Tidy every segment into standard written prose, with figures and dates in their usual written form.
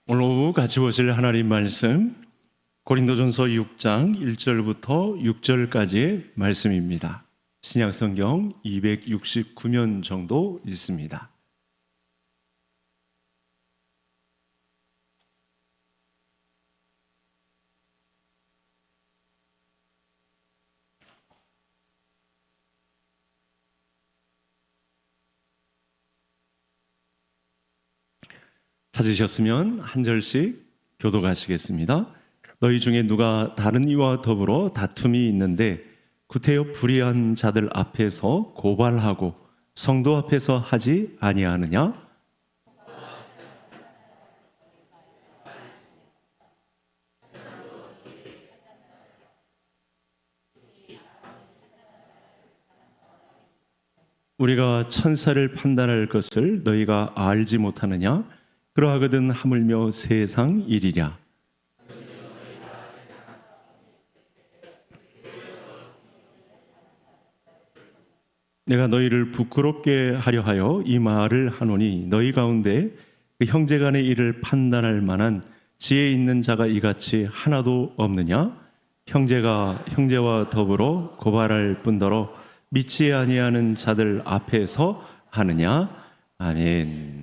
오늘 오후 같이 보실 하나님 말씀 고린도전서 6장 1절부터 6절까지의 말씀입니다. 신약성경 269면 정도 있습니다. 찾으셨으면 한 절씩 교독하시겠습니다. 너희 중에 누가 다른 이와 더불어 다툼이 있는데 구태여 불의한 자들 앞에서 고발하고 성도 앞에서 하지 아니하느냐? 우리가 천사를 판단할 것을 너희가 알지 못하느냐? 그러하거든 하물며 세상 일이랴. 내가 너희를 부끄럽게 하려 하여 이 말을 하노니 너희 가운데 그 형제 간의 일을 판단할 만한 지혜 있는 자가 이같이 하나도 없느냐? 형제가 형제와 더불어 고발할 뿐더러 믿지 아니하는 자들 앞에서 하느냐? 아멘.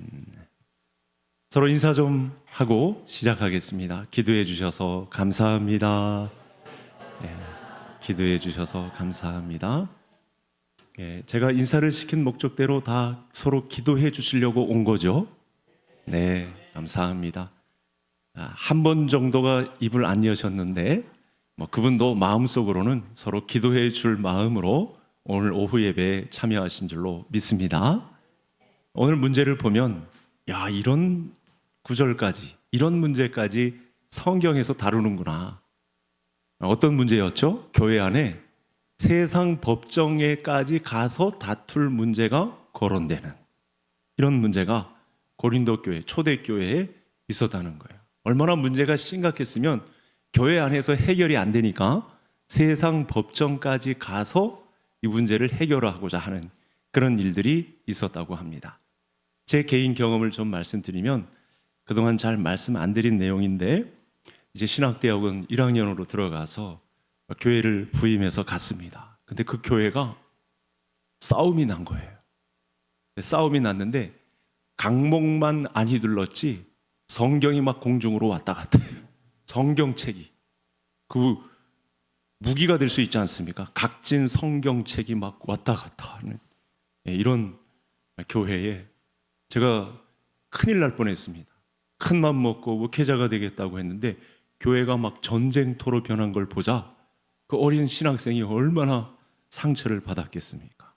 서로 인사 좀 하고 시작하겠습니다. 기도해 주셔서 감사합니다. 기도해 주셔서 감사합니다. 제가 인사를 시킨 목적대로 다 서로 기도해 주시려고 온 거죠. 네, 감사합니다. 한 번 정도가 입을 안 여셨는데 그분도 마음속으로는 서로 기도해 줄 마음으로 오늘 오후 예배에 참여하신 줄로 믿습니다. 오늘 문제를 보면 이런 구절까지, 이런 문제까지 성경에서 다루는구나. 어떤 문제였죠? 교회 안에 세상 법정에까지 가서 다툴 문제가 거론되는 이런 문제가 고린도 교회, 초대교회에 있었다는 거예요. 얼마나 문제가 심각했으면 교회 안에서 해결이 안 되니까 세상 법정까지 가서 이 문제를 해결하고자 하는 그런 일들이 있었다고 합니다. 제 개인 경험을 좀 말씀드리면 그동안 잘 말씀 안 드린 내용인데 이제 신학대학원 1학년으로 들어가서 교회를 부임해서 갔습니다. 근데 그 교회가 싸움이 난 거예요. 싸움이 났는데 강목만 안 휘둘렀지 성경이 막 공중으로 왔다 갔다 해요. 성경책이 그 무기가 될 수 있지 않습니까? 각진 성경책이 막 왔다 갔다 하는 이런 교회에 제가 큰일 날 뻔했습니다. 큰 맘 먹고 목회자가 되겠다고 했는데 교회가 막 전쟁터로 변한 걸 보자 그 어린 신학생이 얼마나 상처를 받았겠습니까?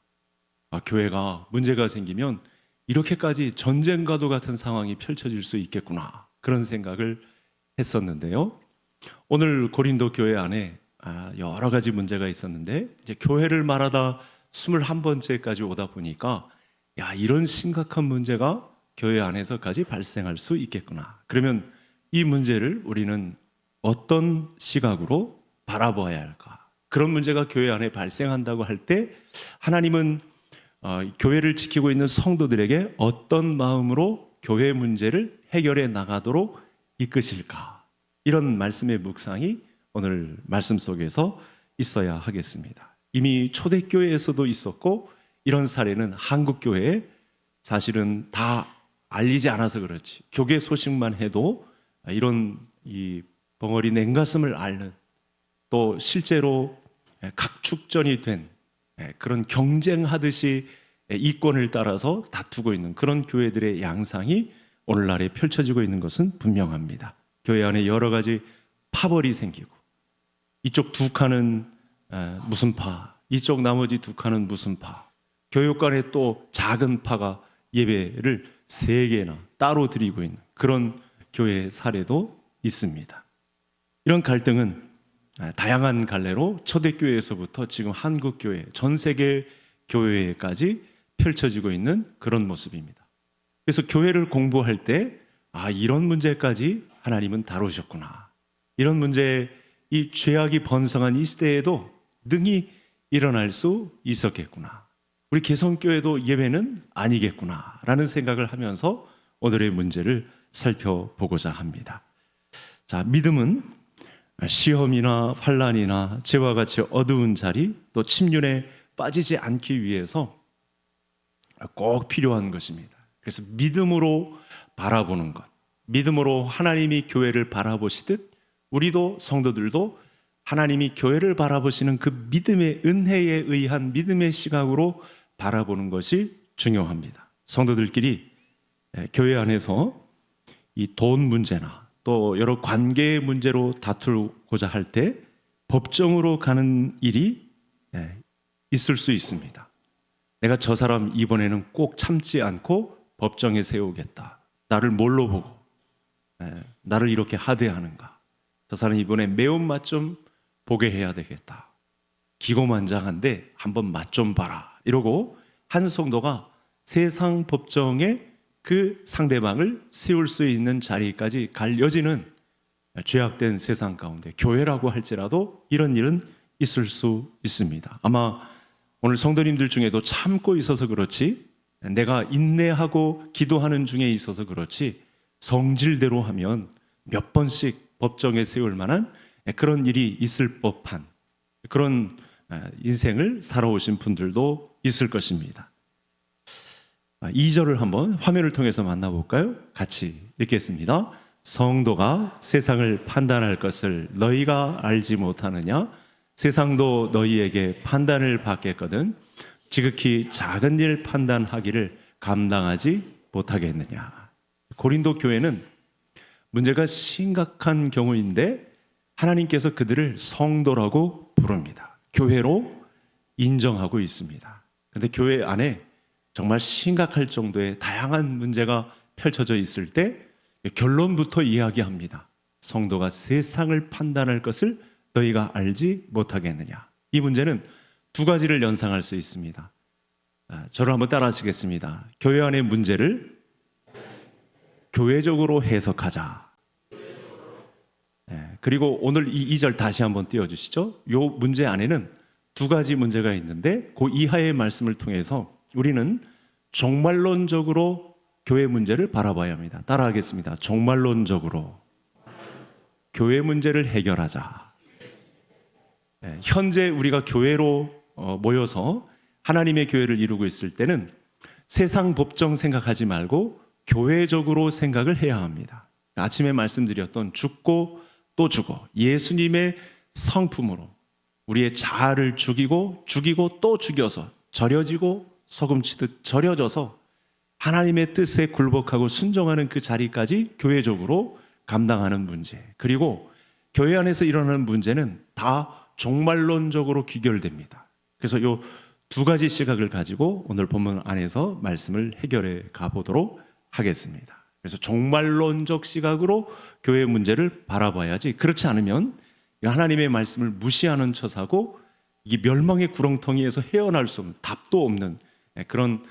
교회가 문제가 생기면 이렇게까지 전쟁과도 같은 상황이 펼쳐질 수 있겠구나 그런 생각을 했었는데요. 오늘 고린도 교회 안에 여러 가지 문제가 있었는데 이제 교회를 말하다 21번째까지 오다 보니까 이런 심각한 문제가 교회 안에서까지 발생할 수 있겠구나. 그러면 이 문제를 우리는 어떤 시각으로 바라봐야 할까? 그런 문제가 교회 안에 발생한다고 할 때 하나님은 교회를 지키고 있는 성도들에게 어떤 마음으로 교회 문제를 해결해 나가도록 이끄실까? 이런 말씀의 묵상이 오늘 말씀 속에서 있어야 하겠습니다. 이미 초대교회에서도 있었고 이런 사례는 한국교회에 사실은 다 알리지 않아서 그렇지 교계 소식만 해도 이런 이 벙어리 냉가슴을 앓는 또 실제로 각축전이 된 그런 경쟁하듯이 이권을 따라서 다투고 있는 그런 교회들의 양상이 오늘날에 펼쳐지고 있는 것은 분명합니다. 교회 안에 여러 가지 파벌이 생기고 이쪽 두 칸은 무슨 파, 이쪽 나머지 두 칸은 무슨 파, 교육 간에 또 작은 파가 예배를 3개나 따로 드리고 있는 그런 교회 사례도 있습니다. 이런 갈등은 다양한 갈래로 초대교회에서부터 지금 한국교회, 전 세계 교회까지 펼쳐지고 있는 그런 모습입니다. 그래서 교회를 공부할 때 이런 문제까지 하나님은 다루셨구나. 이런 문제, 이 죄악이 번성한 이 시대에도 능히 일어날 수 있었겠구나. 우리 개성교회도 예배는 아니겠구나 라는 생각을 하면서 오늘의 문제를 살펴보고자 합니다. 자, 믿음은 시험이나 환난이나 죄와 같이 어두운 자리, 또 침륜에 빠지지 않기 위해서 꼭 필요한 것입니다. 그래서 믿음으로 바라보는 것, 믿음으로 하나님이 교회를 바라보시듯 우리도 성도들도 하나님이 교회를 바라보시는 그 믿음의 은혜에 의한 믿음의 시각으로 바라보는 것이 중요합니다. 성도들끼리 교회 안에서 이 돈 문제나 또 여러 관계의 문제로 다투고자 할 때 법정으로 가는 일이 있을 수 있습니다. 내가 저 사람 이번에는 꼭 참지 않고 법정에 세우겠다. 나를 뭘로 보고 나를 이렇게 하대하는가. 저 사람 이번에 매운맛 좀 보게 해야 되겠다. 기고만장한데 한번 맛 좀 봐라. 이러고 한 성도가 세상 법정에 그 상대방을 세울 수 있는 자리까지 갈 여지는 죄악된 세상 가운데 교회라고 할지라도 이런 일은 있을 수 있습니다. 아마 오늘 성도님들 중에도 참고 있어서 그렇지, 내가 인내하고 기도하는 중에 있어서 그렇지, 성질대로 하면 몇 번씩 법정에 세울 만한 그런 일이 있을 법한 그런 인생을 살아오신 분들도 있을 것입니다. 2절을 한번 화면을 통해서 만나볼까요? 같이 읽겠습니다. 성도가 세상을 판단할 것을 너희가 알지 못하느냐? 세상도 너희에게 판단을 받겠거든 지극히 작은 일 판단하기를 감당하지 못하겠느냐. 고린도 교회는 문제가 심각한 경우인데 하나님께서 그들을 성도라고 부릅니다. 교회로 인정하고 있습니다. 그런데 교회 안에 정말 심각할 정도의 다양한 문제가 펼쳐져 있을 때 결론부터 이야기합니다. 성도가 세상을 판단할 것을 너희가 알지 못하겠느냐. 이 문제는 두 가지를 연상할 수 있습니다. 저를 한번 따라 하시겠습니다. 교회 안의 문제를 교회적으로 해석하자. 그리고 오늘 이 2절 다시 한번 띄워주시죠. 이 문제 안에는 두 가지 문제가 있는데 그 이하의 말씀을 통해서 우리는 종말론적으로 교회 문제를 바라봐야 합니다. 따라하겠습니다. 종말론적으로 교회 문제를 해결하자. 현재 우리가 교회로 모여서 하나님의 교회를 이루고 있을 때는 세상 법정 생각하지 말고 교회적으로 생각을 해야 합니다. 아침에 말씀드렸던 죽고 또 죽어 예수님의 성품으로 우리의 자아를 죽이고 또 죽여서 절여지고 소금치듯 절여져서 하나님의 뜻에 굴복하고 순종하는 그 자리까지 교회적으로 감당하는 문제, 그리고 교회 안에서 일어나는 문제는 다 종말론적으로 귀결됩니다. 그래서 이 두 가지 시각을 가지고 오늘 본문 안에서 말씀을 해결해 가보도록 하겠습니다. 그래서 종말론적 시각으로 교회 문제를 바라봐야지, 그렇지 않으면 하나님의 말씀을 무시하는 처사고 이게 멸망의 구렁텅이에서 헤어날 수 없는, 답도 없는 그런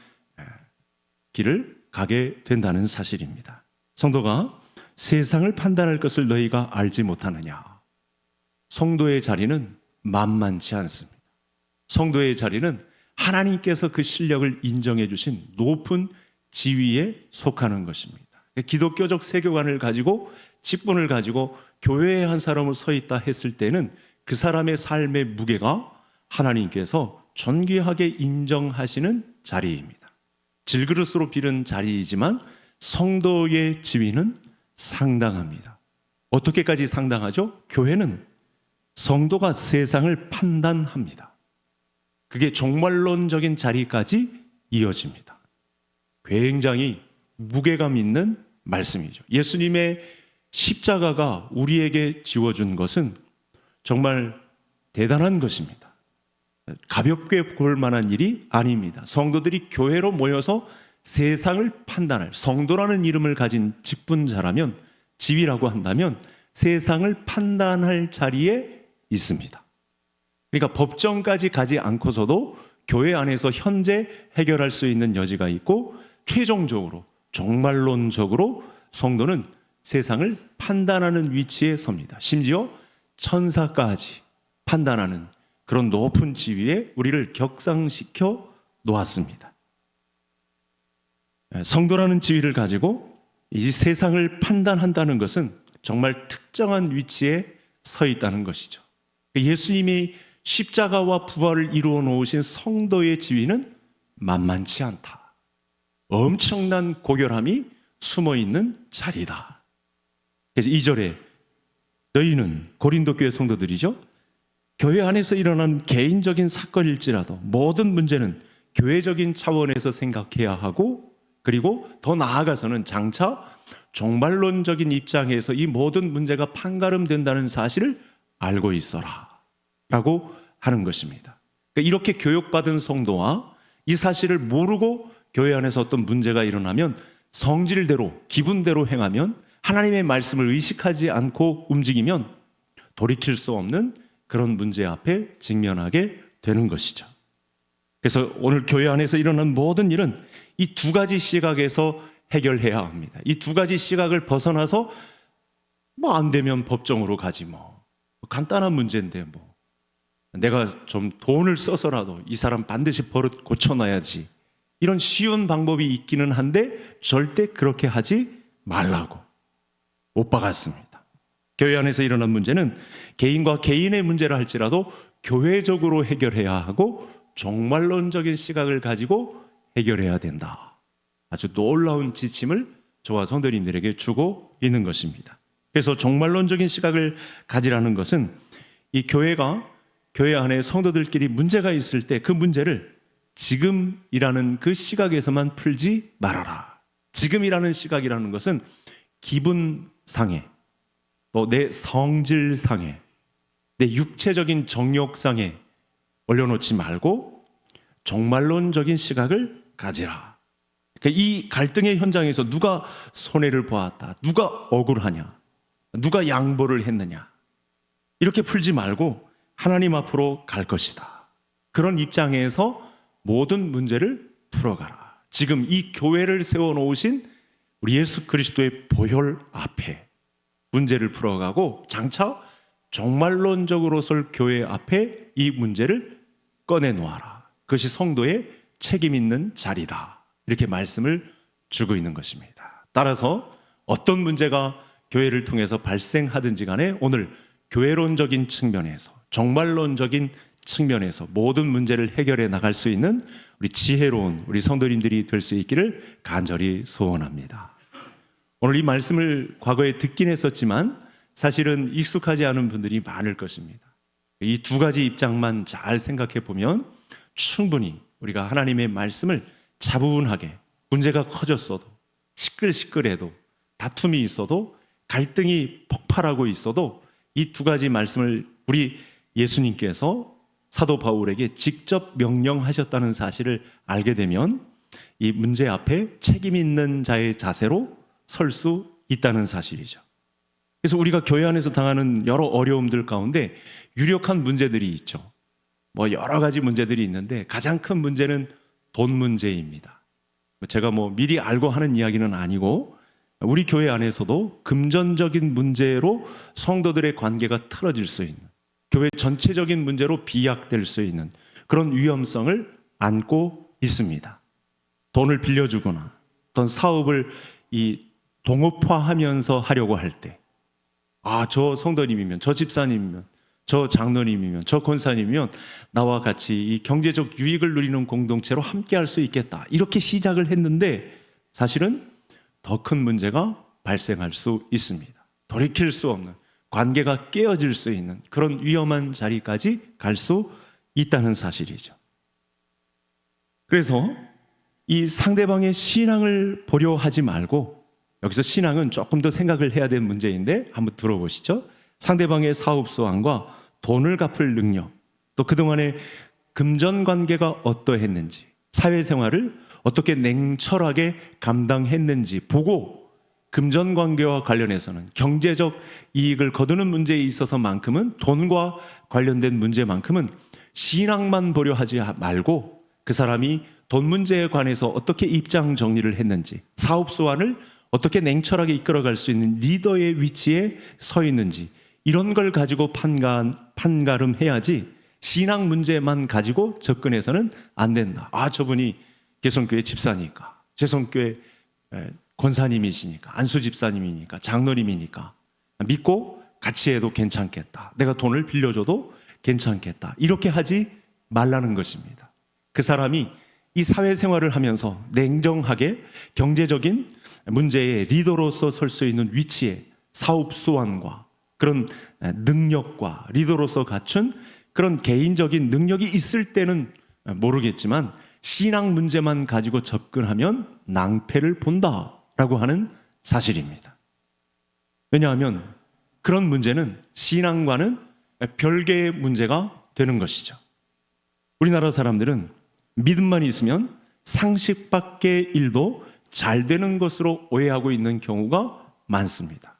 길을 가게 된다는 사실입니다. 성도가 세상을 판단할 것을 너희가 알지 못하느냐. 성도의 자리는 만만치 않습니다. 성도의 자리는 하나님께서 그 실력을 인정해 주신 높은 지위에 속하는 것입니다. 기독교적 세계관을 가지고 직분을 가지고 교회에 한 사람을 서 있다 했을 때는 그 사람의 삶의 무게가 하나님께서 존귀하게 인정하시는 자리입니다. 질그릇으로 빌은 자리이지만 성도의 지위는 상당합니다. 어떻게까지 상당하죠? 교회는 성도가 세상을 판단합니다. 그게 종말론적인 자리까지 이어집니다. 굉장히 무게감 있는 말씀이죠. 예수님의 십자가가 우리에게 지워준 것은 정말 대단한 것입니다. 가볍게 볼 만한 일이 아닙니다. 성도들이 교회로 모여서 세상을 판단할, 성도라는 이름을 가진 직분자라면, 지위라고 한다면 세상을 판단할 자리에 있습니다. 그러니까 법정까지 가지 않고서도 교회 안에서 현재 해결할 수 있는 여지가 있고, 최종적으로 종말론적으로 성도는 세상을 판단하는 위치에 섭니다. 심지어 천사까지 판단하는 그런 높은 지위에 우리를 격상시켜 놓았습니다. 성도라는 지위를 가지고 이 세상을 판단한다는 것은 정말 특정한 위치에 서 있다는 것이죠. 예수님이 십자가와 부활을 이루어 놓으신 성도의 지위는 만만치 않다. 엄청난 고결함이 숨어 있는 자리다. 그래서 2절에 너희는 고린도 교회 성도들이죠. 교회 안에서 일어나는 개인적인 사건일지라도 모든 문제는 교회적인 차원에서 생각해야 하고, 그리고 더 나아가서는 장차 종말론적인 입장에서 이 모든 문제가 판가름된다는 사실을 알고 있어라 라고 하는 것입니다. 그러니까 이렇게 교육받은 성도와 이 사실을 모르고 교회 안에서 어떤 문제가 일어나면 성질대로 기분대로 행하면, 하나님의 말씀을 의식하지 않고 움직이면 돌이킬 수 없는 그런 문제 앞에 직면하게 되는 것이죠. 그래서 오늘 교회 안에서 일어난 모든 일은 이 두 가지 시각에서 해결해야 합니다. 이 두 가지 시각을 벗어나서 뭐 안 되면 법정으로 가지 뭐 간단한 문제인데 뭐 내가 좀 돈을 써서라도 이 사람 반드시 버릇 고쳐놔야지, 이런 쉬운 방법이 있기는 한데 절대 그렇게 하지 말라고 못 박았습니다. 교회 안에서 일어난 문제는 개인과 개인의 문제라 할지라도 교회적으로 해결해야 하고 종말론적인 시각을 가지고 해결해야 된다. 아주 놀라운 지침을 저와 성도님들에게 주고 있는 것입니다. 그래서 종말론적인 시각을 가지라는 것은 이 교회가 교회 안에 성도들끼리 문제가 있을 때 그 문제를 지금이라는 그 시각에서만 풀지 말아라. 지금이라는 시각이라는 것은 기분상에, 또 내 성질상에, 내 육체적인 정욕상에 올려놓지 말고 종말론적인 시각을 가지라. 그러니까 이 갈등의 현장에서 누가 손해를 보았다, 누가 억울하냐, 누가 양보를 했느냐, 이렇게 풀지 말고 하나님 앞으로 갈 것이다. 그런 입장에서 모든 문제를 풀어가라. 지금 이 교회를 세워놓으신 우리 예수 그리스도의 보혈 앞에 문제를 풀어가고 장차 종말론적으로 설 교회 앞에 이 문제를 꺼내놓아라. 그것이 성도의 책임 있는 자리다. 이렇게 말씀을 주고 있는 것입니다. 따라서 어떤 문제가 교회를 통해서 발생하든지 간에 오늘 교회론적인 측면에서, 종말론적인 측면에서 모든 문제를 해결해 나갈 수 있는 우리 지혜로운 우리 성도님들이 될 수 있기를 간절히 소원합니다. 오늘 이 말씀을 과거에 듣긴 했었지만 사실은 익숙하지 않은 분들이 많을 것입니다. 이 두 가지 입장만 잘 생각해 보면 충분히 우리가 하나님의 말씀을 차분하게, 문제가 커졌어도, 시끌시끌해도, 다툼이 있어도, 갈등이 폭발하고 있어도 이 두 가지 말씀을 우리 예수님께서 사도 바울에게 직접 명령하셨다는 사실을 알게 되면 이 문제 앞에 책임 있는 자의 자세로 설 수 있다는 사실이죠. 그래서 우리가 교회 안에서 당하는 여러 어려움들 가운데 유력한 문제들이 있죠. 뭐 여러 가지 문제들이 있는데 가장 큰 문제는 돈 문제입니다. 제가 뭐 미리 알고 하는 이야기는 아니고 우리 교회 안에서도 금전적인 문제로 성도들의 관계가 틀어질 수 있는, 교회 전체적인 문제로 비약될 수 있는 그런 위험성을 안고 있습니다. 돈을 빌려주거나 어떤 사업을 이 동업화하면서 하려고 할 때, 저 성도님이면, 저 집사님이면, 저 장로님이면, 저 권사님이면 나와 같이 이 경제적 유익을 누리는 공동체로 함께 할 수 있겠다, 이렇게 시작을 했는데 사실은 더 큰 문제가 발생할 수 있습니다. 돌이킬 수 없는, 관계가 깨어질 수 있는 그런 위험한 자리까지 갈 수 있다는 사실이죠. 그래서 이 상대방의 신앙을 보려 하지 말고, 여기서 신앙은 조금 더 생각을 해야 되는 문제인데 한번 들어보시죠. 상대방의 사업수완과 돈을 갚을 능력, 또 그동안의 금전관계가 어떠했는지, 사회생활을 어떻게 냉철하게 감당했는지 보고 금전관계와 관련해서는 경제적 이익을 거두는 문제에 있어서만큼은, 돈과 관련된 문제만큼은 신앙만 보려 하지 말고 그 사람이 돈 문제에 관해서 어떻게 입장 정리를 했는지, 사업수완을 어떻게 냉철하게 이끌어갈 수 있는 리더의 위치에 서 있는지, 이런 걸 가지고 판가름해야지 신앙 문제만 가지고 접근해서는 안 된다. 저분이 개성교회 집사니까, 개성교회 권사님이시니까, 안수 집사님이니까, 장로님이니까 믿고 같이 해도 괜찮겠다. 내가 돈을 빌려줘도 괜찮겠다. 이렇게 하지 말라는 것입니다. 그 사람이 이 사회생활을 하면서 냉정하게 경제적인 문제의 리더로서 설 수 있는 위치에 사업 수완과 그런 능력과 리더로서 갖춘 그런 개인적인 능력이 있을 때는 모르겠지만 신앙 문제만 가지고 접근하면 낭패를 본다라고 하는 사실입니다. 왜냐하면 그런 문제는 신앙과는 별개의 문제가 되는 것이죠. 우리나라 사람들은 믿음만 있으면 상식 밖의 일도 잘 되는 것으로 오해하고 있는 경우가 많습니다.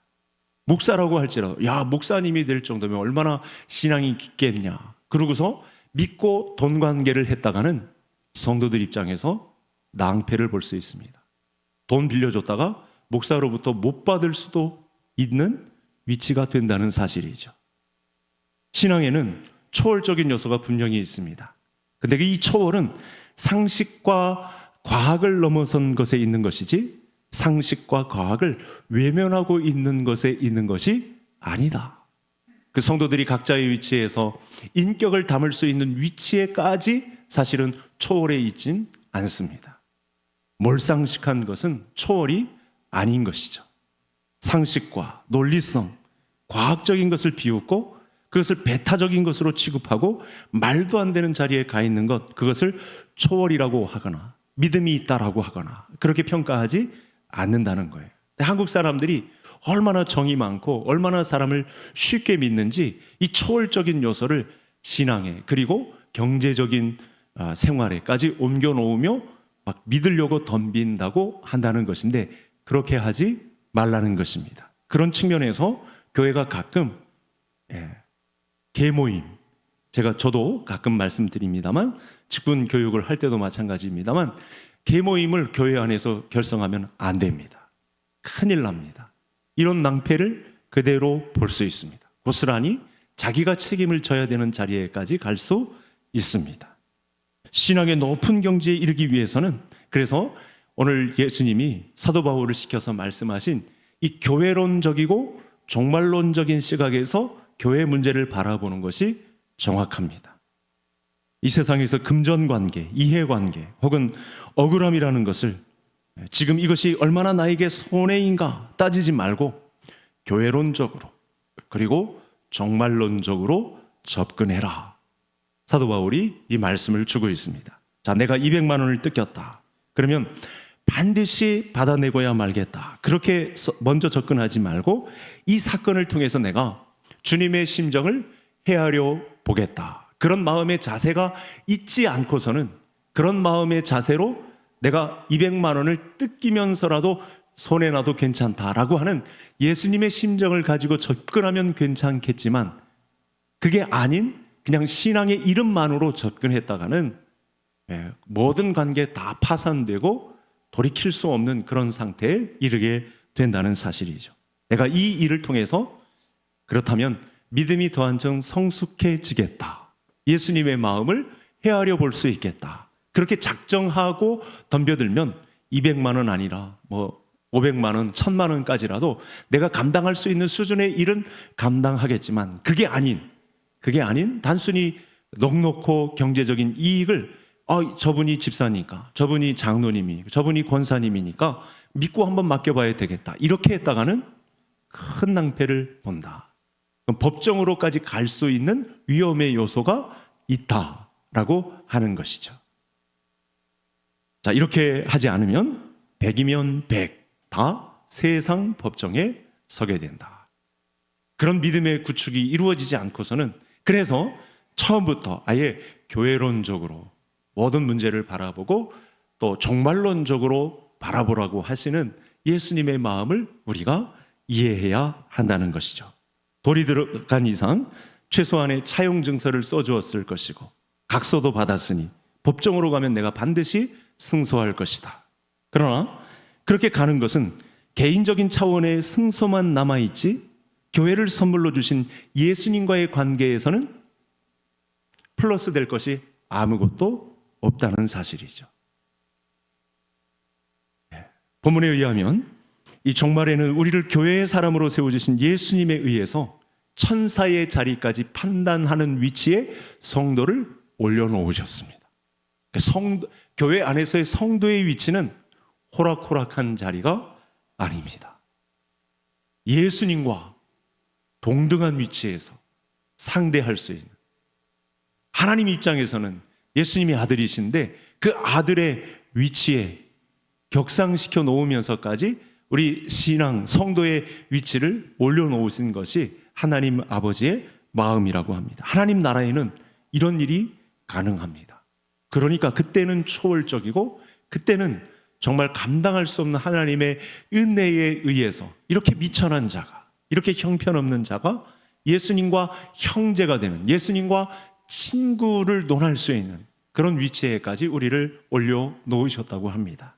목사라고 할지라도 야, 목사님이 될 정도면 얼마나 신앙이 깊겠냐. 그러고서 믿고 돈 관계를 했다가는 성도들 입장에서 낭패를 볼 수 있습니다. 돈 빌려줬다가 목사로부터 못 받을 수도 있는 위치가 된다는 사실이죠. 신앙에는 초월적인 요소가 분명히 있습니다. 근데 이 초월은 상식과 과학을 넘어선 것에 있는 것이지 상식과 과학을 외면하고 있는 것에 있는 것이 아니다. 그 성도들이 각자의 위치에서 인격을 담을 수 있는 위치에까지 사실은 초월해 있진 않습니다. 몰상식한 것은 초월이 아닌 것이죠. 상식과 논리성, 과학적인 것을 비웃고 그것을 배타적인 것으로 취급하고 말도 안 되는 자리에 가 있는 것, 그것을 초월이라고 하거나 믿음이 있다라고 하거나 그렇게 평가하지 않는다는 거예요. 한국 사람들이 얼마나 정이 많고 얼마나 사람을 쉽게 믿는지 이 초월적인 요소를 신앙에 그리고 경제적인 생활에까지 옮겨놓으며 막 믿으려고 덤빈다고 한다는 것인데 그렇게 하지 말라는 것입니다. 그런 측면에서 교회가 가끔 계모임, 저도 가끔 말씀드립니다만 직분 교육을 할 때도 마찬가지입니다만 계모임을 교회 안에서 결성하면 안 됩니다. 큰일 납니다. 이런 낭패를 그대로 볼 수 있습니다. 고스란히 자기가 책임을 져야 되는 자리에까지 갈 수 있습니다. 신앙의 높은 경지에 이르기 위해서는 그래서 오늘 예수님이 사도 바울을 시켜서 말씀하신 이 교회론적이고 종말론적인 시각에서 교회 문제를 바라보는 것이 정확합니다. 이 세상에서 금전관계, 이해관계 혹은 억울함이라는 것을 지금 이것이 얼마나 나에게 손해인가 따지지 말고 교회론적으로 그리고 종말론적으로 접근해라. 사도 바울이 이 말씀을 주고 있습니다. 자, 내가 200만 원을 뜯겼다. 그러면 반드시 받아내고야 말겠다. 그렇게 먼저 접근하지 말고 이 사건을 통해서 내가 주님의 심정을 헤아려 보겠다. 그런 마음의 자세가 있지 않고서는 그런 마음의 자세로 내가 200만 원을 뜯기면서라도 손해나도 괜찮다라고 하는 예수님의 심정을 가지고 접근하면 괜찮겠지만 그게 아닌 그냥 신앙의 이름만으로 접근했다가는 모든 관계 다 파산되고 돌이킬 수 없는 그런 상태에 이르게 된다는 사실이죠. 내가 이 일을 통해서 그렇다면 믿음이 더 한층 성숙해지겠다. 예수님의 마음을 헤아려 볼 수 있겠다. 그렇게 작정하고 덤벼들면 200만 원 아니라 500만 원, 1000만 원까지라도 내가 감당할 수 있는 수준의 일은 감당하겠지만 그게 아닌 단순히 넉넉고 경제적인 이익을 저분이 집사니까, 저분이 장로님이, 저분이 권사님이니까 믿고 한번 맡겨봐야 되겠다. 이렇게 했다가는 큰 낭패를 본다. 법정으로까지 갈 수 있는 위험의 요소가 있다라고 하는 것이죠. 자, 이렇게 하지 않으면 100이면 100 다 세상 법정에 서게 된다. 그런 믿음의 구축이 이루어지지 않고서는 그래서 처음부터 아예 교회론적으로 모든 문제를 바라보고 또 종말론적으로 바라보라고 하시는 예수님의 마음을 우리가 이해해야 한다는 것이죠. 돌이 들어간 이상 최소한의 차용 증서를 써주었을 것이고 각서도 받았으니 법정으로 가면 내가 반드시 승소할 것이다. 그러나 그렇게 가는 것은 개인적인 차원의 승소만 남아있지 교회를 선물로 주신 예수님과의 관계에서는 플러스 될 것이 아무것도 없다는 사실이죠. 본문에 의하면 이 종말에는 우리를 교회의 사람으로 세워주신 예수님에 의해서 천사의 자리까지 판단하는 위치에 성도를 올려놓으셨습니다. 교회 안에서의 성도의 위치는 호락호락한 자리가 아닙니다. 예수님과 동등한 위치에서 상대할 수 있는, 하나님 입장에서는 예수님이 아들이신데 그 아들의 위치에 격상시켜 놓으면서까지 우리 신앙 성도의 위치를 올려놓으신 것이 하나님 아버지의 마음이라고 합니다. 하나님 나라에는 이런 일이 가능합니다. 그러니까 그때는 초월적이고, 그때는 정말 감당할 수 없는 하나님의 은혜에 의해서 이렇게 미천한 자가, 이렇게 형편없는 자가 예수님과 형제가 되는, 예수님과 친구를 논할 수 있는 그런 위치에까지 우리를 올려놓으셨다고 합니다.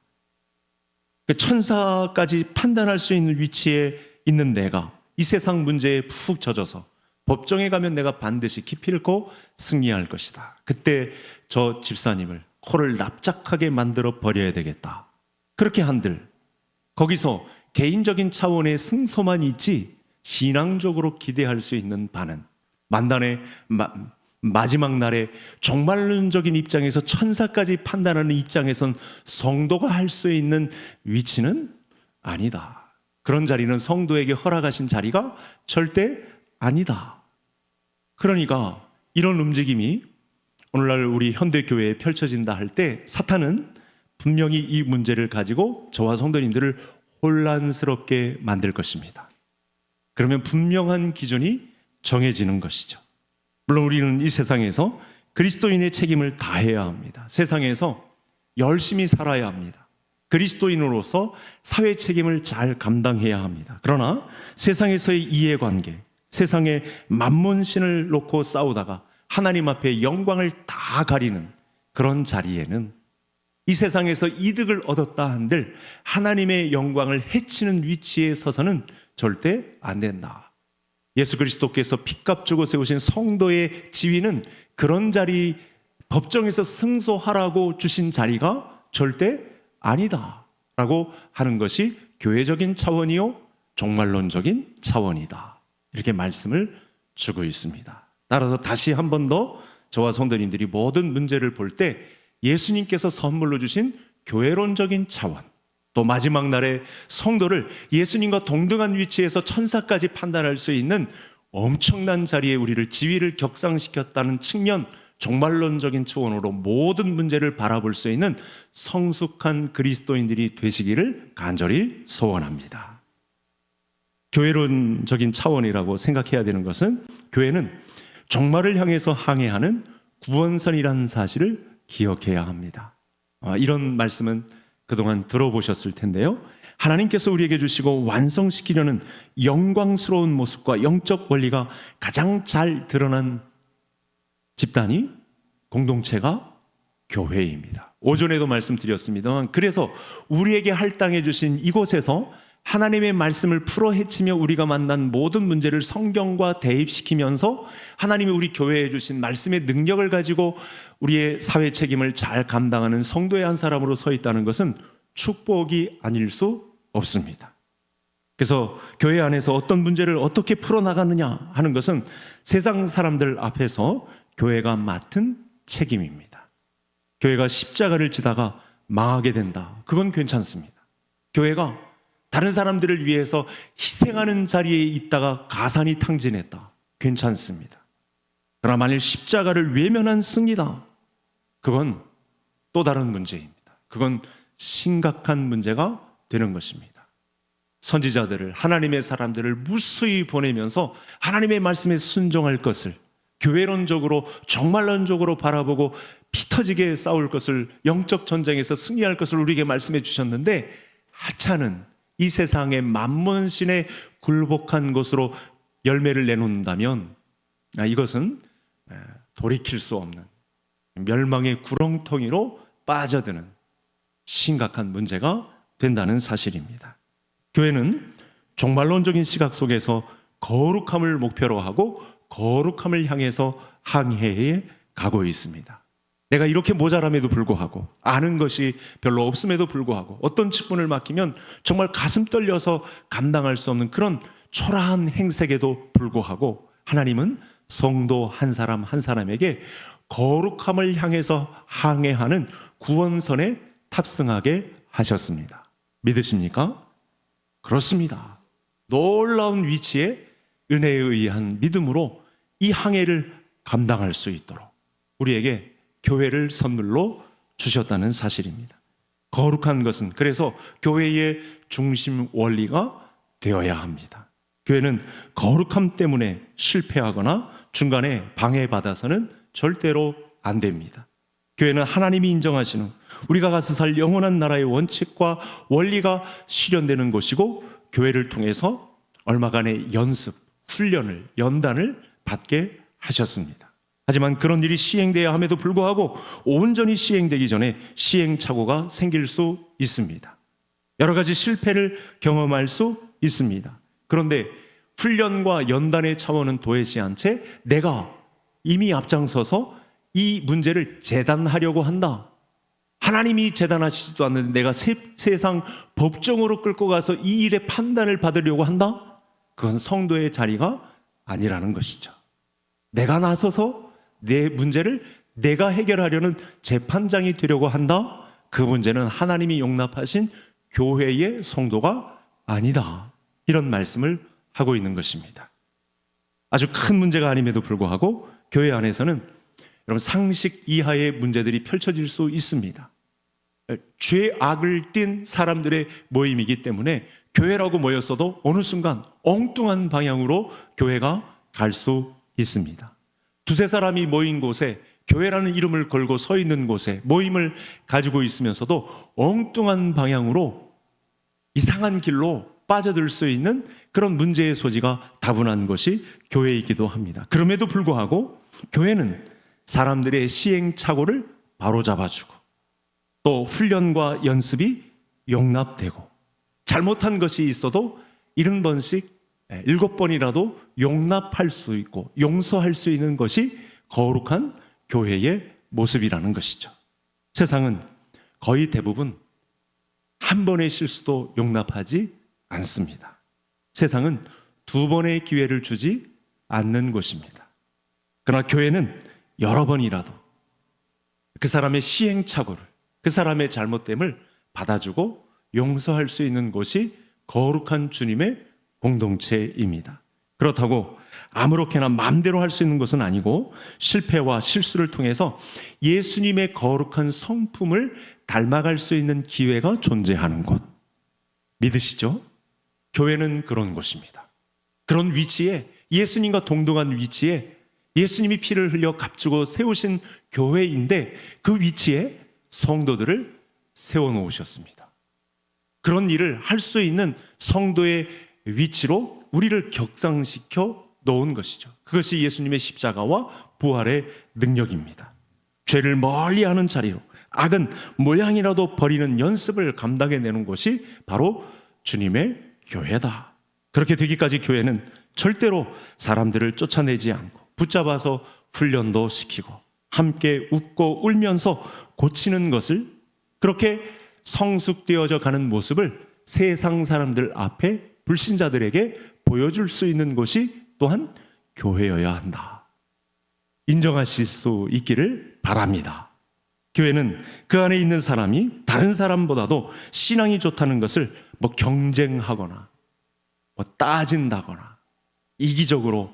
천사까지 판단할 수 있는 위치에 있는 내가 이 세상 문제에 푹 젖어서 법정에 가면 내가 반드시 기필코 승리할 것이다. 그때 저 집사님을 코를 납작하게 만들어 버려야 되겠다. 그렇게 한들 거기서 개인적인 차원의 승소만 있지 신앙적으로 기대할 수 있는 바는 만단의 마지막 날에 종말론적인 입장에서 천사까지 판단하는 입장에선 성도가 할 수 있는 위치는 아니다. 그런 자리는 성도에게 허락하신 자리가 절대 아니다. 그러니까 이런 움직임이 오늘날 우리 현대교회에 펼쳐진다 할 때 사탄은 분명히 이 문제를 가지고 저와 성도님들을 혼란스럽게 만들 것입니다. 그러면 분명한 기준이 정해지는 것이죠. 물론 우리는 이 세상에서 그리스도인의 책임을 다해야 합니다. 세상에서 열심히 살아야 합니다. 그리스도인으로서 사회 책임을 잘 감당해야 합니다. 그러나 세상에서의 이해관계, 세상의 만몬신을 놓고 싸우다가 하나님 앞에 영광을 다 가리는 그런 자리에는 이 세상에서 이득을 얻었다 한들 하나님의 영광을 해치는 위치에 서서는 절대 안 된다. 예수 그리스도께서 핏값 주고 세우신 성도의 지위는 그런 자리, 법정에서 승소하라고 주신 자리가 절대 아니다 라고 하는 것이 교회적인 차원이요 종말론적인 차원이다, 이렇게 말씀을 주고 있습니다. 따라서 다시 한 번 더 저와 성도님들이 모든 문제를 볼 때 예수님께서 선물로 주신 교회론적인 차원, 또 마지막 날에 성도를 예수님과 동등한 위치에서 천사까지 판단할 수 있는 엄청난 자리에 우리를 지위를 격상시켰다는 측면, 종말론적인 차원으로 모든 문제를 바라볼 수 있는 성숙한 그리스도인들이 되시기를 간절히 소원합니다. 교회론적인 차원이라고 생각해야 되는 것은 교회는 종말을 향해서 항해하는 구원선이라는 사실을 기억해야 합니다. 이런 말씀은 그동안 들어보셨을 텐데요. 하나님께서 우리에게 주시고 완성시키려는 영광스러운 모습과 영적 원리가 가장 잘 드러난 집단이, 공동체가 교회입니다. 오전에도 말씀드렸습니다만, 그래서 우리에게 할당해 주신 이곳에서 하나님의 말씀을 풀어 헤치며 우리가 만난 모든 문제를 성경과 대입시키면서 하나님이 우리 교회에 주신 말씀의 능력을 가지고 우리의 사회 책임을 잘 감당하는 성도의 한 사람으로 서 있다는 것은 축복이 아닐 수 없습니다. 그래서 교회 안에서 어떤 문제를 어떻게 풀어나가느냐 하는 것은 세상 사람들 앞에서 교회가 맡은 책임입니다. 교회가 십자가를 지다가 망하게 된다, 그건 괜찮습니다. 교회가 다른 사람들을 위해서 희생하는 자리에 있다가 가산이 탕진했다, 괜찮습니다. 그러나 만일 십자가를 외면한 승리다, 그건 또 다른 문제입니다. 그건 심각한 문제가 되는 것입니다. 선지자들을, 하나님의 사람들을 무수히 보내면서 하나님의 말씀에 순종할 것을, 교회론적으로 종말론적으로 바라보고 피 터지게 싸울 것을, 영적 전쟁에서 승리할 것을 우리에게 말씀해 주셨는데, 하찮은 이 세상의 만몬신에 굴복한 것으로 열매를 내놓는다면 이것은 돌이킬 수 없는 멸망의 구렁텅이로 빠져드는 심각한 문제가 된다는 사실입니다. 교회는 종말론적인 시각 속에서 거룩함을 목표로 하고 거룩함을 향해서 항해해 가고 있습니다. 내가 이렇게 모자람에도 불구하고, 아는 것이 별로 없음에도 불구하고, 어떤 직분을 맡기면 정말 가슴 떨려서 감당할 수 없는 그런 초라한 행색에도 불구하고, 하나님은 성도 한 사람 한 사람에게 거룩함을 향해서 항해하는 구원선에 탑승하게 하셨습니다. 믿으십니까? 그렇습니다. 놀라운 위치에 은혜에 의한 믿음으로 이 항해를 감당할 수 있도록 우리에게 교회를 선물로 주셨다는 사실입니다. 거룩한 것은 그래서 교회의 중심 원리가 되어야 합니다. 교회는 거룩함 때문에 실패하거나 중간에 방해받아서는 절대로 안 됩니다. 교회는 하나님이 인정하시는 우리가 가서 살 영원한 나라의 원칙과 원리가 실현되는 곳이고, 교회를 통해서 얼마간의 연습, 훈련을, 연단을 받게 하셨습니다. 하지만 그런 일이 시행되어야 함에도 불구하고 온전히 시행되기 전에 시행착오가 생길 수 있습니다. 여러 가지 실패를 경험할 수 있습니다. 그런데 훈련과 연단의 차원은 도외시한 채 내가 이미 앞장서서 이 문제를 재단하려고 한다. 하나님이 재단하시지도 않는데 내가 세상 법정으로 끌고 가서 이 일의 판단을 받으려고 한다? 그건 성도의 자리가 아니라는 것이죠. 내가 나서서 내 문제를 내가 해결하려는 재판장이 되려고 한다? 그 문제는 하나님이 용납하신 교회의 성도가 아니다. 이런 말씀을 하고 있는 것입니다. 아주 큰 문제가 아님에도 불구하고 교회 안에서는 여러분 상식 이하의 문제들이 펼쳐질 수 있습니다. 죄악을 띤 사람들의 모임이기 때문에 교회라고 모였어도 어느 순간 엉뚱한 방향으로 교회가 갈 수 있습니다. 두세 사람이 모인 곳에, 교회라는 이름을 걸고 서 있는 곳에 모임을 가지고 있으면서도 엉뚱한 방향으로 이상한 길로 빠져들 수 있는 그런 문제의 소지가 다분한 것이 교회이기도 합니다. 그럼에도 불구하고 교회는 사람들의 시행착오를 바로잡아주고 또 훈련과 연습이 용납되고 잘못한 것이 있어도 70번씩 7번이라도 용납할 수 있고 용서할 수 있는 것이 거룩한 교회의 모습이라는 것이죠. 세상은 거의 대부분 한 번의 실수도 용납하지 않습니다. 세상은 2번의 기회를 주지 않는 곳입니다. 그러나 교회는 여러 번이라도 그 사람의 시행착오를, 그 사람의 잘못됨을 받아주고 용서할 수 있는 곳이 거룩한 주님의 공동체입니다. 그렇다고 아무렇게나 마음대로 할 수 있는 것은 아니고 실패와 실수를 통해서 예수님의 거룩한 성품을 닮아갈 수 있는 기회가 존재하는 곳. 믿으시죠? 교회는 그런 곳입니다. 그런 위치에, 예수님과 동등한 위치에 예수님이 피를 흘려 값주고 세우신 교회인데 그 위치에 성도들을 세워놓으셨습니다. 그런 일을 할 수 있는 성도의 위치로 우리를 격상시켜 놓은 것이죠. 그것이 예수님의 십자가와 부활의 능력입니다. 죄를 멀리하는 자리로, 악은 모양이라도 버리는 연습을 감당해내는 것이 바로 주님의 교회다. 그렇게 되기까지 교회는 절대로 사람들을 쫓아내지 않고 붙잡아서 훈련도 시키고 함께 웃고 울면서 고치는 것을, 그렇게 성숙되어져 가는 모습을 세상 사람들 앞에 불신자들에게 보여줄 수 있는 곳이 또한 교회여야 한다. 인정하실 수 있기를 바랍니다. 교회는 그 안에 있는 사람이 다른 사람보다도 신앙이 좋다는 것을 경쟁하거나 따진다거나 이기적으로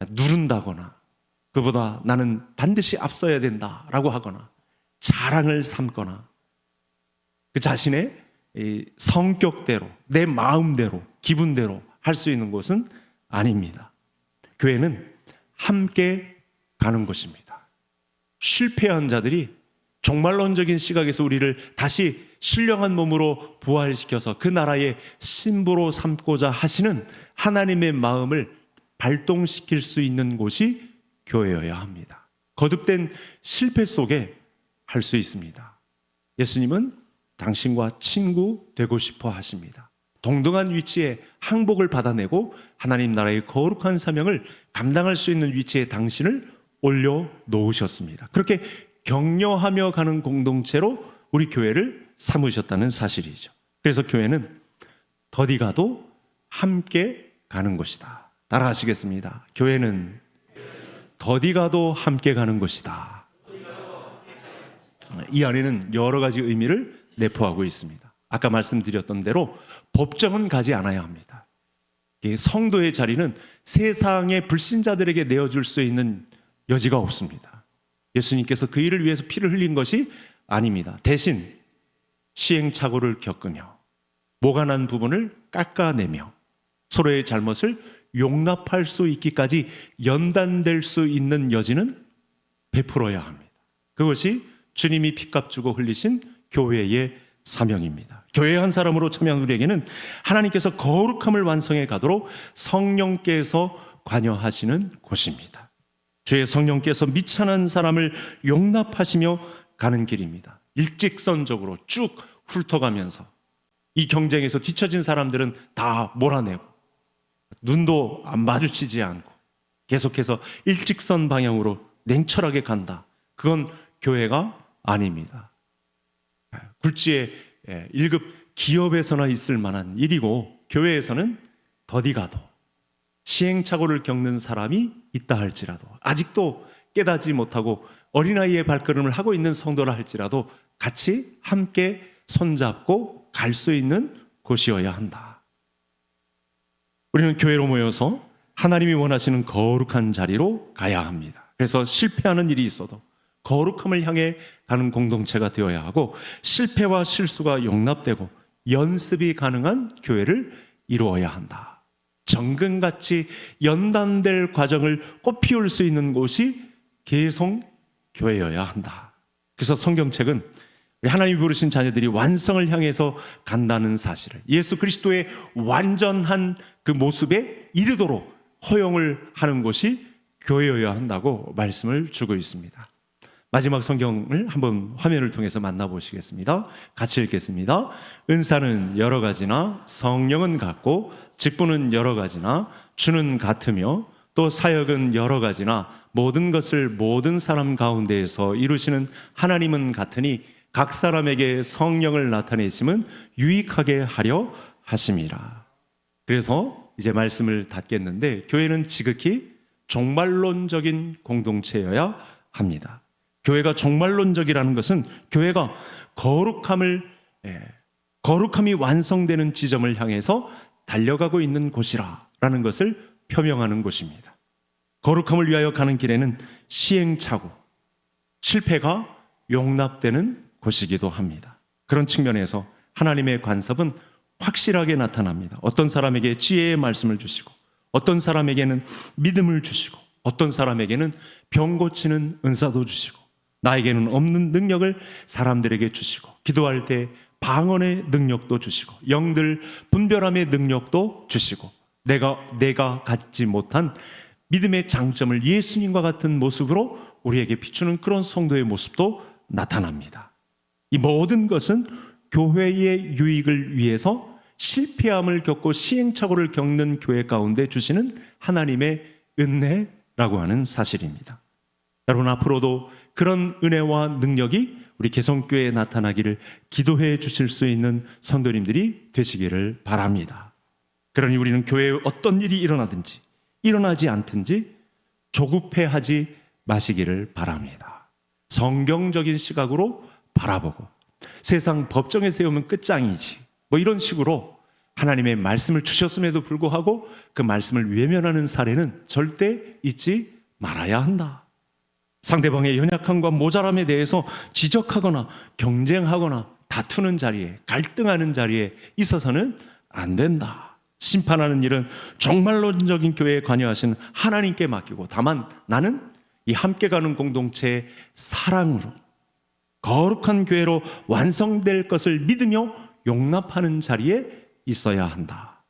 누른다거나 그보다 나는 반드시 앞서야 된다라고 하거나 자랑을 삼거나 그 자신의 성격대로, 내 마음대로, 기분대로 할 수 있는 곳은 아닙니다. 교회는 함께 가는 곳입니다. 실패한 자들이 종말론적인 시각에서 우리를 다시 신령한 몸으로 부활시켜서 그 나라의 신부로 삼고자 하시는 하나님의 마음을 발동시킬 수 있는 곳이 교회여야 합니다. 거듭된 실패 속에 할 수 있습니다. 예수님은 당신과 친구 되고 싶어 하십니다. 동등한 위치에 항복을 받아내고 하나님 나라의 거룩한 사명을 감당할 수 있는 위치에 당신을 올려놓으셨습니다. 그렇게 격려하며 가는 공동체로 우리 교회를 삼으셨다는 사실이죠. 그래서 교회는 더디 가도 함께 가는 것이다. 따라하시겠습니다. 교회는 더디 가도 함께 가는 것이다. 이 안에는 여러 가지 의미를 내포하고 있습니다. 아까 말씀드렸던 대로 법정은 가지 않아야 합니다. 성도의 자리는 세상의 불신자들에게 내어줄 수 있는 여지가 없습니다. 예수님께서 그 일을 위해서 피를 흘린 것이 아닙니다. 대신 시행착오를 겪으며 모간한 부분을 깎아내며 서로의 잘못을 용납할 수 있기까지 연단될 수 있는 여지는 베풀어야 합니다. 그것이 주님이 피값 주고 흘리신 교회의 사명입니다. 교회 한 사람으로 참여한 우리에게는 하나님께서 거룩함을 완성해 가도록 성령께서 관여하시는 곳입니다. 주의 성령께서 미천한 사람을 용납하시며 가는 길입니다. 일직선적으로 쭉 훑어가면서 이 경쟁에서 뒤처진 사람들은 다 몰아내고 눈도 안 마주치지 않고 계속해서 일직선 방향으로 냉철하게 간다. 그건 교회가 아닙니다. 굴지의 1급 기업에서나 있을 만한 일이고 교회에서는 더디 가도 시행착오를 겪는 사람이 있다 할지라도 아직도 깨닫지 못하고 어린아이의 발걸음을 하고 있는 성도라 할지라도 같이 함께 손잡고 갈 수 있는 곳이어야 한다. 우리는 교회로 모여서 하나님이 원하시는 거룩한 자리로 가야 합니다. 그래서 실패하는 일이 있어도 거룩함을 향해 가는 공동체가 되어야 하고 실패와 실수가 용납되고 연습이 가능한 교회를 이루어야 한다. 정금같이 연단될 과정을 꽃피울 수 있는 곳이 계속 교회여야 한다. 그래서 성경책은 하나님이 부르신 자녀들이 완성을 향해서 간다는 사실을 예수 그리스도의 완전한 그 모습에 이르도록 허용을 하는 것이 교회여야 한다고 말씀을 주고 있습니다. 마지막 성경을 한번 화면을 통해서 만나보시겠습니다. 같이 읽겠습니다. 은사는 여러 가지나 성령은 같고 직분은 여러 가지나 주는 같으며 또 사역은 여러 가지나 모든 것을 모든 사람 가운데에서 이루시는 하나님은 같으니 각 사람에게 성령을 나타내심은 유익하게 하려 하심이라. 그래서 이제 말씀을 닫겠는데 교회는 지극히 종말론적인 공동체여야 합니다. 교회가 종말론적이라는 것은 교회가 거룩함이 완성되는 지점을 향해서 달려가고 있는 곳이라는 것을 표명하는 곳입니다. 거룩함을 위하여 가는 길에는 시행착오, 실패가 용납되는 곳이기도 합니다. 그런 측면에서 하나님의 간섭은 확실하게 나타납니다. 어떤 사람에게 지혜의 말씀을 주시고 어떤 사람에게는 믿음을 주시고 어떤 사람에게는 병 고치는 은사도 주시고 나에게는 없는 능력을 사람들에게 주시고 기도할 때 방언의 능력도 주시고 영들 분별함의 능력도 주시고 내가 갖지 못한 믿음의 장점을 예수님과 같은 모습으로 우리에게 비추는 그런 성도의 모습도 나타납니다. 이 모든 것은 교회의 유익을 위해서 실패함을 겪고 시행착오를 겪는 교회 가운데 주시는 하나님의 은혜라고 하는 사실입니다. 여러분 앞으로도 그런 은혜와 능력이 우리 개성교회에 나타나기를 기도해 주실 수 있는 성도님들이 되시기를 바랍니다. 그러니 우리는 교회에 어떤 일이 일어나든지 일어나지 않든지 조급해하지 마시기를 바랍니다. 성경적인 시각으로 바라보고 세상 법정에 세우면 끝장이지 이런 식으로 하나님의 말씀을 주셨음에도 불구하고 그 말씀을 외면하는 사례는 절대 있지 말아야 한다. 상대방의 연약함과 모자람에 대해서 지적하거나 경쟁하거나 다투는 자리에 갈등하는 자리에 있어서는 안 된다. 심판하는 일은 종말론적인 교회에 관여하신 하나님께 맡기고 다만 나는 이 함께 가는 공동체의 사랑으로 거룩한 교회로 완성될 것을 믿으며 용납하는 자리에 있어야 한다.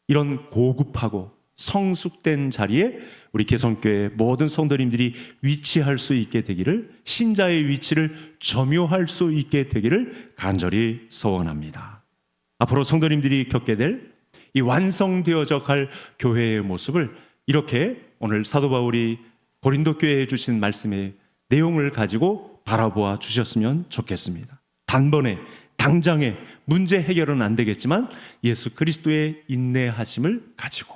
이런 고급하고 성숙된 자리에 우리 개성교회 모든 성도님들이 위치할 수 있게 되기를 신자의 위치를 점유할 수 있게 되기를 간절히 소원합니다. 앞으로 성도님들이 겪게 될 이 완성되어져 갈 교회의 모습을 이렇게 오늘 사도 바울이 고린도 교회에 주신 말씀의 내용을 가지고 바라보아 주셨으면 좋겠습니다. 단번에 당장에 문제 해결은 안 되겠지만 예수 그리스도의 인내하심을 가지고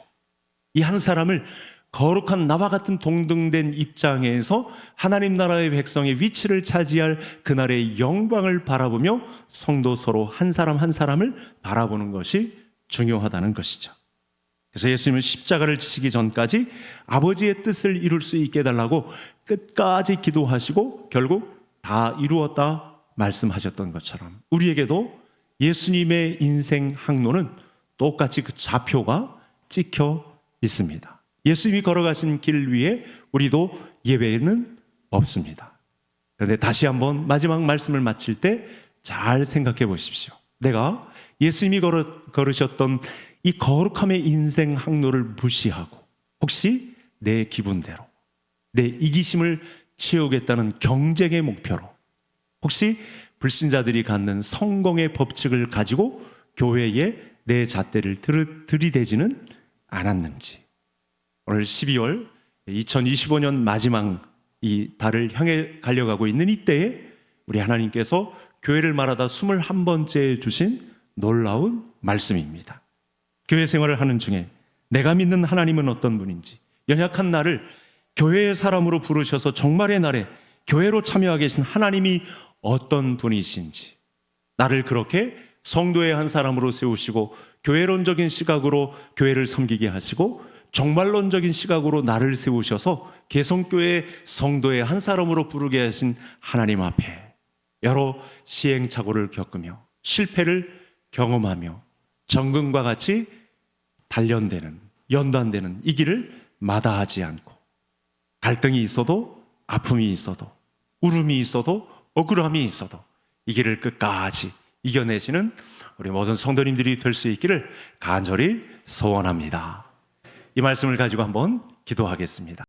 이 한 사람을 거룩한 나와 같은 동등된 입장에서 하나님 나라의 백성의 위치를 차지할 그날의 영광을 바라보며 성도 서로 한 사람 한 사람을 바라보는 것이 중요하다는 것이죠. 그래서 예수님은 십자가를 지시기 전까지 아버지의 뜻을 이룰 수 있게 해달라고 끝까지 기도하시고 결국 다 이루었다 말씀하셨던 것처럼 우리에게도 예수님의 인생 항로는 똑같이 그 좌표가 찍혀 있습니다. 예수님이 걸어가신 길 위에 우리도 예외는 없습니다. 그런데 다시 한번 마지막 말씀을 마칠 때 잘 생각해 보십시오. 내가 예수님이 걸으셨던 이 거룩함의 인생 항로를 무시하고 혹시 내 기분대로 내 이기심을 채우겠다는 경쟁의 목표로 혹시 불신자들이 갖는 성공의 법칙을 가지고 교회에 내 잣대를 들이대지는 않았는지 오늘 12월 2025년 마지막 이 달을 향해 달려가고 있는 이때에 우리 하나님께서 교회를 말하다 21번째 주신 놀라운 말씀입니다. 교회 생활을 하는 중에 내가 믿는 하나님은 어떤 분인지 연약한 나를 교회의 사람으로 부르셔서 종말의 날에 교회로 참여하게 계신 하나님이 어떤 분이신지 나를 그렇게 성도의 한 사람으로 세우시고 교회론적인 시각으로 교회를 섬기게 하시고 종말론적인 시각으로 나를 세우셔서 개성교회 성도의 한 사람으로 부르게 하신 하나님 앞에 여러 시행착오를 겪으며 실패를 경험하며 정금과 같이 단련되는 연단되는 이 길을 마다하지 않고 갈등이 있어도 아픔이 있어도 울음이 있어도 억울함이 있어도 이 길을 끝까지 이겨내시는 우리 모든 성도님들이 될 수 있기를 간절히 소원합니다. 이 말씀을 가지고 한번 기도하겠습니다.